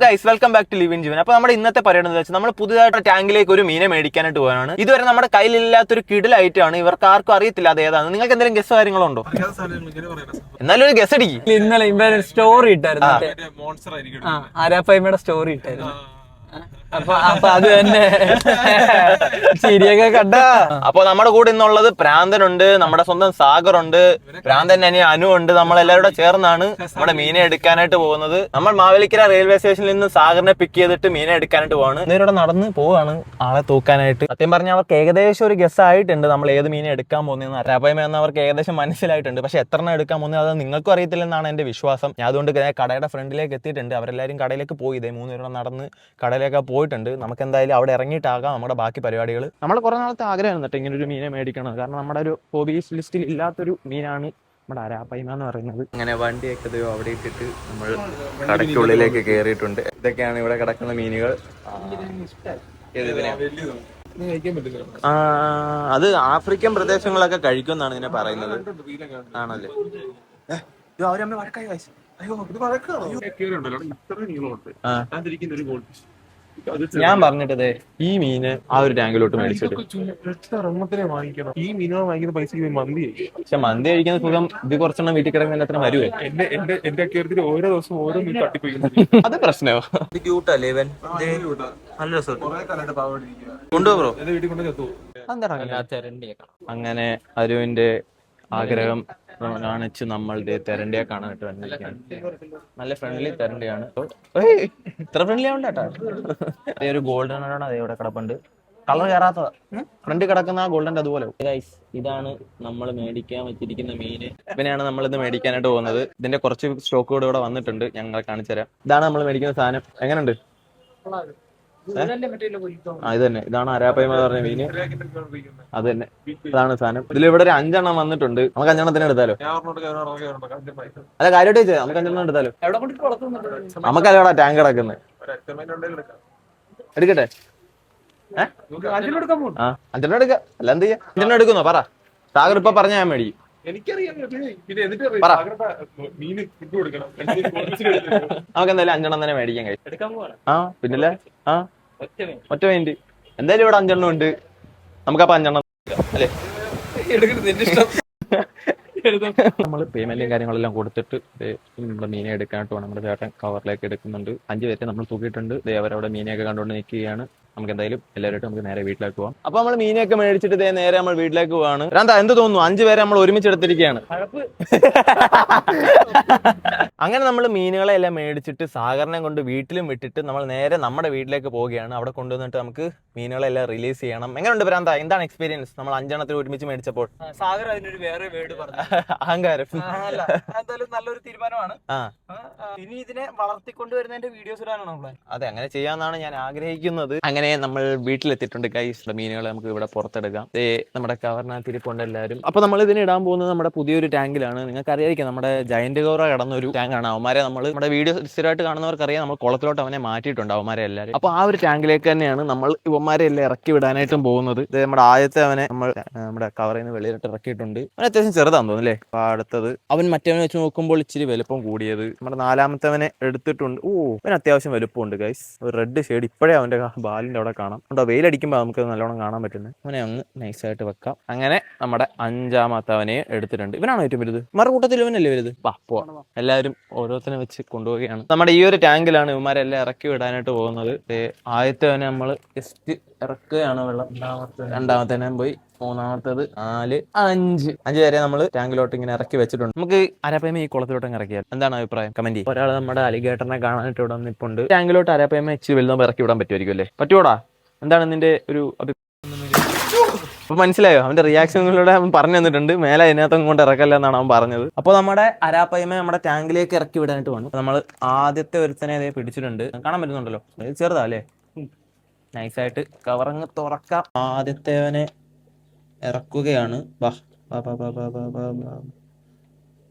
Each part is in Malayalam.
Guys, welcome back to live in Jeevan. അപ്പോൾ നമ്മുടെ ഇന്നത്തെ പരിപാടി എന്ന് വെച്ചാൽ നമ്മൾ പുതുതായിട്ട് ടാങ്കിലേക്ക് ഒരു മീനെ മേടിക്കാനായിട്ട് പോകാനാണ്. ഇതുവരെ നമ്മുടെ കയ്യിലില്ലാത്തൊരു കിടിൽ ഐറ്റമാണ്. ഇവർക്ക് ആർക്കും അറിയത്തില്ല അത് ഏതാണ്. നിങ്ങൾക്ക് എന്തെങ്കിലും ഗസ് കാര്യങ്ങളോ ഉണ്ടോ? എന്നാലും ഒരു ഗസ് അടിക്കും. ഇന്നലെ ഇവര് സ്റ്റോറി ഇട്ടായിരുന്നു, ആരാപ്പയ്മയുടെ സ്റ്റോറി ഇട്ടായിരുന്നു. അപ്പൊ അത് തന്നെ ശരിയൊക്കെ കണ്ട. അപ്പൊ നമ്മുടെ കൂടെ ഇന്നുള്ളത് പ്രാന്തനുണ്ട്, നമ്മുടെ സ്വന്തം സാഗർ ഉണ്ട്, പ്രാന്തൻ അനിയ അനു ഉണ്ട്. നമ്മളെല്ലാവരും ചേർന്നാണ് നമ്മുടെ മീനെ എടുക്കാനായിട്ട് പോകുന്നത്. നമ്മൾ മാവേലിക്കര റെയിൽവേ സ്റ്റേഷനിൽ നിന്ന് സാഗറിനെ പിക്ക് ചെയ്തിട്ട് മീനെ എടുക്കാനായിട്ട് പോവാണ്. ഇന്നിവിടെ നടന്ന് പോവാണ് ആളെ തൂക്കാനായിട്ട്. സത്യം പറഞ്ഞാൽ അവർക്ക് ഏകദേശം ഒരു ഗസ് ആയിട്ടുണ്ട് നമ്മൾ ഏത് മീനെ എടുക്കാൻ പോകുന്നതെന്ന്. അരാപ്പയമ എന്ന് അവർക്ക് ഏകദേശം മനസ്സിലായിട്ടുണ്ട്. പക്ഷെ എത്ര എണ്ണം എടുക്കാൻ പോകുന്നത് അത് നിങ്ങൾക്കും അറിയത്തില്ലെന്നാണ് എന്റെ വിശ്വാസം. ഞാൻ അതുകൊണ്ട് കടയുടെ ഫ്രണ്ടിലേക്ക് എത്തിയിട്ടുണ്ട്. അവരെല്ലാവരും കടയിലേക്ക് പോയി. ഇതേ 3 പേരും നടന്ന് കടയിലേക്ക് പോയിട്ടുണ്ട്. നമുക്ക് എന്തായാലും അവിടെ ഇറങ്ങിയിട്ടാകാം നമ്മുടെ ബാക്കി പരിപാടികൾ. നമ്മൾ കുറെ നാളത്തെ ആഗ്രഹം കേട്ടോ ഇങ്ങനെ ഒരു മീനെ മേടിക്കണം. കാരണം നമ്മുടെ ഒരു ഹോബീസ് ലിസ്റ്റിൽ ഇല്ലാത്തൊരു മീനാണ് നമ്മുടെ അരാപ്പയ്മ എന്ന് പറയുന്നത്. അങ്ങനെ വണ്ടിയൊക്കെ അവിടെ ഇട്ടിട്ട് നമ്മൾ കടയ്ക്കുള്ളിലേക്ക് കയറിയിട്ടുണ്ട്. ഇതൊക്കെയാണ് ഇവിടെ കിടക്കുന്ന മീനുകൾ. അത് ആഫ്രിക്കൻ പ്രദേശങ്ങളൊക്കെ കഴിക്കുമെന്നാണ് ഇതിനെ പറയുന്നത്. ആണല്ലേ? അവരമ്മ വഴക്കായി വായിച്ചു. ഞാൻ പറഞ്ഞിട്ടേ ഈ മീന് ആ ഒരു ടാങ്കിലോട്ട് മേടിച്ചിട്ട് ഈ മീനുകൾ വാങ്ങിക്കുന്ന പൈസ മന്തി. പക്ഷെ മന്തി കഴിക്കുന്ന സുഖം ഇത് കുറച്ചെണ്ണം വീട്ടിൽ കിടക്കുന്ന അത്ര വരുവേ. എന്റെ അക്കാര്യത്തിൽ ഓരോ ദിവസം ഓരോ മീൻ തട്ടിപ്പോയി. അത് പ്രശ്നമോ? ക്യൂട്ടല്ലേ ഇവൻ? നല്ല കൊണ്ടുപോ. അങ്ങനെ അരുവിന്റെ ആഗ്രഹം കാണിച്ച് നമ്മൾ തെരണ്ടിയെ കാണാനായിട്ട് വന്നിരിക്കുകയാണ്. നല്ല ഫ്രണ്ട്ലി തെരണ്ടിയാണ്. ഇത്ര ഫ്രണ്ട്ലി ആവണ്ട കേട്ടോ. അതേ ഒരു ഗോൾഡൻ അതേ ഇവിടെ കിടപ്പുണ്ട്. കളർ കയറാത്തതാ. ഫ്രണ്ട് കിടക്കുന്ന ആ ഗോൾഡൻ അതുപോലെ. ഇതാണ് നമ്മൾ മേടിക്കാൻ വെച്ചിരിക്കുന്ന മീന്. ഇവനെയാണ് നമ്മൾ ഇന്ന് മേടിക്കാനായിട്ട് പോകുന്നത്. ഇതിന്റെ കുറച്ച് സ്റ്റോക്ക് കൂടെ ഇവിടെ വന്നിട്ടുണ്ട്. ഞങ്ങൾ കാണിച്ചു തരാം. ഇതാണ് നമ്മൾ മേടിക്കുന്ന സാധനം. എങ്ങനെയുണ്ട്? ഇത് തന്നെ. ഇതാണ് അരാപ്പയ്മ പറഞ്ഞ മീന്. അത് തന്നെ, അതാണ് സാധനം. ഇതിൽ ഇവിടെ ഒരു 5 എണ്ണം വന്നിട്ടുണ്ട്. നമുക്ക് 5 എണ്ണത്തിന് എടുത്താലോ? അല്ല, കാര്യമായിട്ട് ചോദിച്ചാൽ നമുക്ക് 5 എണ്ണം എടുത്താലോ? നമുക്കല്ലോടാ ടാങ്ക് കിടക്കുന്നത്. എടുക്കട്ടെ? 5 എണ്ണം എടുക്കാം. അല്ല എന്ത് ചെയ്യാ? 5 എണ്ണം എടുക്കുന്നോ? പറ. സാഗർ ഇപ്പൊ പറഞ്ഞാൽ ഞാൻ മേടിക്കും. നമുക്ക് എന്തായാലും 5 എണ്ണം തന്നെ മേടിക്കാൻ കഴിയും. ആ പിന്നല്ലേ? ഒറ്റ മൈൻഡ്. എന്തായാലും ഇവിടെ 5 എണ്ണം ഉണ്ട്. നമുക്കപ്പൊ 5 എണ്ണം അല്ലേ? നമ്മൾ പേയ്മെന്റും കാര്യങ്ങളെല്ലാം കൊടുത്തിട്ട് നമ്മുടെ മീനെ എടുക്കാനായിട്ട് വേണം. നമ്മുടെ ചേട്ടൻ കവറിലേക്ക് എടുക്കുന്നുണ്ട്. 5 പേരെ നമ്മൾ തൂക്കിയിട്ടുണ്ട്. അവരവിടെ മീനെയൊക്കെ കണ്ടുകൊണ്ട് നിൽക്കുകയാണ്. നമുക്ക് എന്തായാലും എല്ലാവരും നമുക്ക് നേരെ വീട്ടിലേക്ക് പോകാം. അപ്പൊ നമ്മൾ മീനെയൊക്കെ മേടിച്ചിട്ട് നേരെ നമ്മൾ വീട്ടിലേക്ക് പോവാണ്. എന്ത് തോന്നുന്നു? 5 പേരെ നമ്മൾ ഒരുമിച്ച് എടുത്തിരിക്കുകയാണ്. അങ്ങനെ നമ്മൾ മീനുകളെ എല്ലാം മേടിച്ചിട്ട് സാഗറിനെ കൊണ്ട് വീട്ടിലും വിട്ടിട്ട് നമ്മൾ നേരെ നമ്മുടെ വീട്ടിലേക്ക് പോവുകയാണ്. അവിടെ കൊണ്ടുവന്നിട്ട് നമുക്ക് മീനുകളെല്ലാം റിലീസ് ചെയ്യണം. എങ്ങനെയുണ്ട് ഭ്രാന്ത? എന്താണ് എക്സ്പീരിയൻസ്? നമ്മൾ 5 എണ്ണത്തിൽ ഒരുമിച്ച് മേടിച്ചപ്പോൾ സാഗർ അതിനൊരു വേറെ വേർഡ് പറഞ്ഞു. അഹങ്കാരം. എന്തായാലും നല്ലൊരു തീരുമാനമാണ്. ഇനി ഇതിനെ വളർത്തിക്കൊണ്ടുവരുന്നതിന്റെ വീഡിയോസ് ഇടാനാണ് പ്ലാൻ. അതെ, അങ്ങനെ ചെയ്യാന്നാണ് ഞാൻ ആഗ്രഹിക്കുന്നത്. അങ്ങനെ നമ്മൾ വീട്ടിലെത്തിയിട്ടുണ്ട് ഗൈസ്. മീനുകളെ നമുക്ക് ഇവിടെ പുറത്തെടുക്കാം. നമ്മുടെ കവറിനകത്ത് ഇരിപ്പുണ്ട് എല്ലാവരും. അപ്പൊ നമ്മൾ ഇതിന് ഇടാൻ പോകുന്നത് നമ്മുടെ പുതിയൊരു ടാങ്കിലാണ്. നിങ്ങൾക്ക് അറിയായിരിക്കും, നമ്മുടെ ജയന്റ് ഗൗറ കിടന്ന ഒരു ടാങ്കാണ്. അവന്മാരെ നമ്മൾ നമ്മുടെ വീഡിയോ സ്ഥിരമായിട്ട് കാണുന്നവർക്കറിയാം, നമ്മൾ കുളത്തിലോട്ട് അവനെ മാറ്റിയിട്ടുണ്ട് അവന്മാരെ എല്ലാവരും. അപ്പൊ ആ ഒരു ടാങ്കിലേക്ക് തന്നെയാണ് നമ്മൾ ഇവന്മാരെ എല്ലാം ഇറക്കി വിടാനായിട്ടും പോകുന്നത്. ഇത് നമ്മുടെ ആദ്യത്തെ അവനെ നമ്മൾ നമ്മുടെ കവറിൽ നിന്ന് വെളിയിലിട്ട് ഇറക്കിയിട്ടുണ്ട്. അവൻ അത്യാവശ്യം ചെറുതാന്ന് തോന്നുന്നു അല്ലേ? അപ്പൊ അടുത്തത് അവൻ മറ്റവനെ വെച്ച് നോക്കുമ്പോൾ ഇച്ചിരി വലുപ്പം കൂടിയത്. നമ്മുടെ 4ാമത്തവനെ എടുത്തിട്ടുണ്ട്. അവൻ അത്യാവശ്യം വലുപ്പമുണ്ട് ഗൈസ്. ഒരു റെഡ് ഷെയ്ഡ് ഇപ്പോഴേ അവന്റെ ബാലിന്റെ അവിടെ കാണാം. വെയിലടിക്കുമ്പോൾ നമുക്ക് നല്ലോണം കാണാൻ പറ്റുന്നത്. അവനെ അങ്ങ് നൈസായിട്ട് വെക്കാം. അങ്ങനെ നമ്മുടെ 5ാമത്തവനെ എടുത്തിട്ടുണ്ട്. ഇവനാണോ ഏറ്റവും വലുത്? മറു കൂട്ടത്തിൽ ഇവനല്ലേ വലുത്? എല്ലാവരും ഓരോരുത്തരെ വെച്ച് കൊണ്ടുപോവുകയാണ്. നമ്മുടെ ഈ ഒരു ടാങ്കിലാണ് ഇവന്മാരെല്ലാം ഇറക്കി വിടാനായിട്ട് പോകുന്നത്. ആദ്യത്തവനെ നമ്മൾ ജസ്റ്റ് ഇറക്കുകയാണ് വെള്ളം. 2ാമത്തേനെ പോയി. 3ാമത്തത് 4, 5 വരെ നമ്മൾ ടാങ്കിലോട്ട് ഇങ്ങനെ ഇറക്കി വെച്ചിട്ടുണ്ട്. നമുക്ക് അരാപ്പയ്മ ഈ കുളത്തിലോട്ട് ഇറക്കിയാൽ എന്താണ് അഭിപ്രായം? കമന്റ് ചെയ്യും. ഒരാൾ നമ്മുടെ അലിഗേറ്ററിനെ കാണാനായിട്ട് ഇവിടെ നിൽപ്പുണ്ട്. ടാങ്കിലോട്ട് അരാപ്പയ്മ ഇച്ചിരി വലുതാകുമ്പോൾ ഇറക്കി വിടാൻ പറ്റുമായിരിക്കും അല്ലേ? പറ്റുമോടാ? എന്താണ് നിന്റെ ഒരു അപ്പൊ മനസ്സിലായോ? അവന്റെ റിയാക്ഷനിലൂടെ അവൻ പറഞ്ഞു തന്നിട്ടുണ്ട്. മേലെ അതിനകത്തും കൊണ്ട് ഇറക്കല്ല എന്നാണ് അവൻ പറഞ്ഞത്. അപ്പോൾ നമ്മുടെ അരാപ്പയ്മ നമ്മുടെ ടാങ്കിലേക്ക് ഇറക്കി വിടാനായിട്ട് വന്നു. നമ്മൾ ആദ്യത്തെ ഒരുത്തനെ പിടിച്ചിട്ടുണ്ട്. കാണാൻ പറ്റുന്നുണ്ടല്ലോ? ചെറുതാ അല്ലേ? നൈസായിട്ട് കവറങ്ങ് തുറക്കാം. ആദ്യത്തേവനെ ഇറക്കുകയാണ്.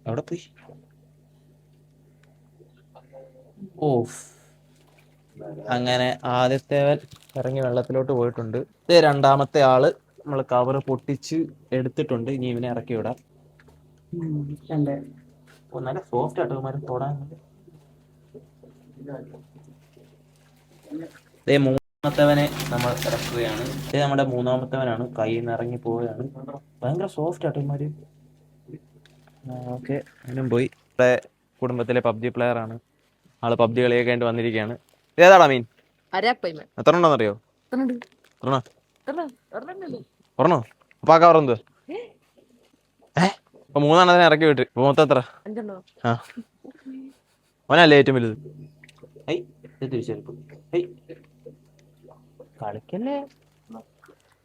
അവിടെ പോയി. അങ്ങനെ ആദ്യത്തേവൻ ഇറങ്ങി വെള്ളത്തിലോട്ട് പോയിട്ടുണ്ട്. 2ാമത്തെ ആള് നമ്മൾ കവറ് പൊട്ടിച്ച് എടുത്തിട്ടുണ്ട്. ഇനി ഇവനെ ഇറക്കി വിടാം. നല്ല സോഫ്റ്റ് ആയിട്ട് തൊടാൻ. ഇതേ മൂന്നാമത്തവനെ നമ്മൾ ഇറക്കുകയാണ്. ഇത് നമ്മുടെ മൂന്നാമത്തവനാണ്. കയ്യിൽ നിന്ന് ഇറങ്ങി പോവുകയാണ്. ഭയങ്കര സോഫ്റ്റ് ആട്ടോ ഇമാര്. ഓക്കെ, അതിനും പോയി. ഇവിടെ കുടുംബത്തിലെ പബ്ജി പ്ലെയർ ആണ് ആള്. പബ്ജി കളിയൊക്കെ ആയിട്ട് വന്നിരിക്കുകയാണ്. ഇതേതാടാ മീൻ? എത്ര ഉണ്ടോന്നറിയോ? പറഞ്ഞോ. അപ്പൊ ആ കവർ എന്തുവാ? അപ്പൊ മൂന്നെണ്ണത്തിനെ ഇറക്കി വിട്ട്. ഇപ്പൊ മൊത്തം എത്ര? ആ, അവനല്ലേ ഏറ്റവും വലുത്. കളിക്കല്ലേ,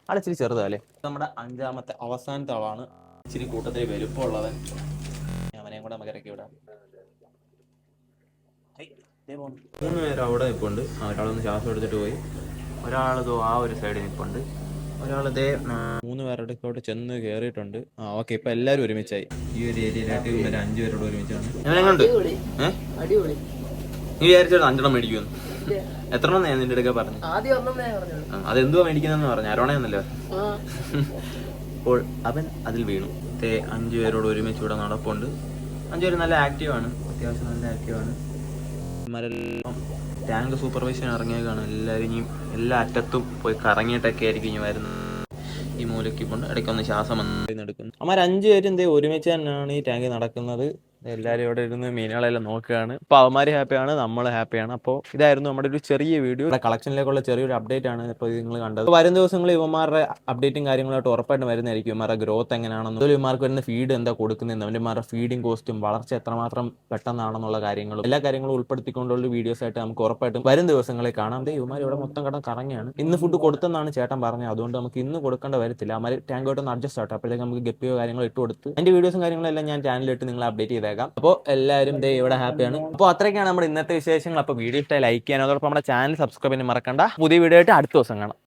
ആളിച്ചിരി ചെറുതല്ലേ. നമ്മുടെ അഞ്ചാമത്തെ അവസാനത്തെ ആളാണ്. ഇച്ചിരി കൂട്ടത്തിൽ വലുപ്പമുള്ളവൻ. അവനെയും കൂടെ നമുക്ക് ഇറക്കി വിടാം. 3 പേര് അവിടെ നിൽപ്പുണ്ട്. ഒരാളൊന്ന് ശ്വാസം എടുത്തിട്ട് പോയി. ഒരാളതോ ആ ഒരു സൈഡിൽ നിൽപ്പുണ്ട്. ഒരാളിതേ 3 പേരുടെ അടുത്തോട്ട് ചെന്ന് കയറിയിട്ടുണ്ട്. ആ ഓക്കെ, ഇപ്പൊ എല്ലാരും ഒരുമിച്ചായി. ഈ ഒരു ഏരിയയിലായിട്ട് ഇവര് 5 പേരോട് ഒരുമിച്ചാണ്. എങ്ങനെയുണ്ട്? നീ വിചാരിച്ചോ 5 മേടിക്കുമെന്ന്? എത്ര എണ്ണം ഞാൻ നിന്റെ അടുക്ക പറഞ്ഞു? അതെന്തുവാ മേടിക്കുന്നെന്ന് പറഞ്ഞു. അരോണയെന്നല്ലോ. അപ്പോൾ അവൻ അതിൽ വീണു. 5 പേരോട് ഒരുമിച്ച് ഇവിടെ നടപ്പുണ്ട്. 5 പേര് നല്ല ആക്റ്റീവാണ്, അത്യാവശ്യം നല്ല ആക്റ്റീവാണ്. ഇവന്മാരെല്ലാം ടാങ്ക് സൂപ്പർവൈസർ ഇറങ്ങിയേക്കാണ്. എല്ലാവരും ഇനിയും എല്ലാ അറ്റത്തും പോയി കറങ്ങിയിട്ടൊക്കെ ആയിരിക്കും ഇനി വരുന്നത്. ഈ മൂലയ്ക്ക് കൊണ്ട് ഇടയ്ക്കൊന്ന് ശ്വാസം എടുക്കുന്നു. അമ്മ 5 പേരും എന്തേ ഒരുമിച്ച് തന്നെയാണ് ഈ ടാങ്കിൽ നടക്കുന്നത്. എല്ലാവരും ഇവിടെ ഇരുന്ന് മീനുകളെല്ലാം നോക്കുകയാണ്. അപ്പോൾ അവന്മാര് ഹാപ്പിയാണ്, നമ്മൾ ഹാപ്പിയാണ്. അപ്പോൾ ഇതായിരുന്നു നമ്മുടെ ഒരു ചെറിയ വീഡിയോ. കളക്ഷനിലേക്കുള്ള ചെറിയൊരു അപ്ഡേറ്റ് ആണ് ഇപ്പോൾ നിങ്ങൾ കണ്ടത്. വരും ദിവസങ്ങളിൽ ഇവന്മാരുടെ അപ്ഡേറ്റും കാര്യങ്ങളായിട്ട് ഉറപ്പായിട്ടും വരുന്നതായിരിക്കും. ഇവന്മാരുടെ ഗ്രോത്ത് എങ്ങനെയാണെന്നും ഇവന്മാർക്ക് വരുന്ന ഫീഡ് എന്താ കൊടുക്കുന്നതെന്നും അവന്മാരുടെ ഫീഡിങ് കോസ്റ്റും വളർച്ച എത്രമാത്രം പെട്ടെന്നാണെന്നുള്ള കാര്യങ്ങളും എല്ലാ കാര്യങ്ങളും ഉൾപ്പെടുത്തിക്കൊണ്ടുള്ള വീഡിയോസ് ആയിട്ട് നമുക്ക് ഉറപ്പായിട്ടും വരും ദിവസങ്ങളിൽ കാണാം. ഇവന്മാർ ഇവിടെ മൊത്തം കടം കറങ്ങിയാണ്. ഇന്ന് ഫുഡ് കൊടുത്തെന്നാണ് ചേട്ടൻ പറഞ്ഞത്. അതുകൊണ്ട് നമുക്ക് ഇന്ന് കൊടുക്കേണ്ട വരത്തില്ല. അവർ ടാങ്കോട്ടൊന്ന് അഡ്ജസ്റ്റ് ആട്ടോ. അപ്പോഴത്തേക്ക് നമുക്ക് ഗപ്പിയോ കാര്യങ്ങളോ ഇട്ട് കൊടുത്ത് അതിന്റെ വീഡിയോസും കാര്യങ്ങളെല്ലാം ഞാൻ ചാനലിലിട്ട് നിങ്ങൾ അപ്ഡേറ്റ് ചെയ്തേക്കാം. അപ്പോൾ എല്ലാവരും ഇവിടെ ഹാപ്പിയാണ്. അപ്പോൾ അത്രയൊക്കെയാണ് നമ്മുടെ ഇന്നത്തെ വിശേഷങ്ങൾ. അപ്പോൾ വീഡിയോ ഇഷ്ടമായി ലൈക്ക് ചെയ്യാനും അതോടൊപ്പം നമ്മുടെ ചാനൽ സബ്സ്ക്രൈബ് ചെയ്യാൻ മറക്കണ്ട. പുതിയ വീഡിയോ ആയിട്ട് അടുത്ത ദിവസം കാണാം.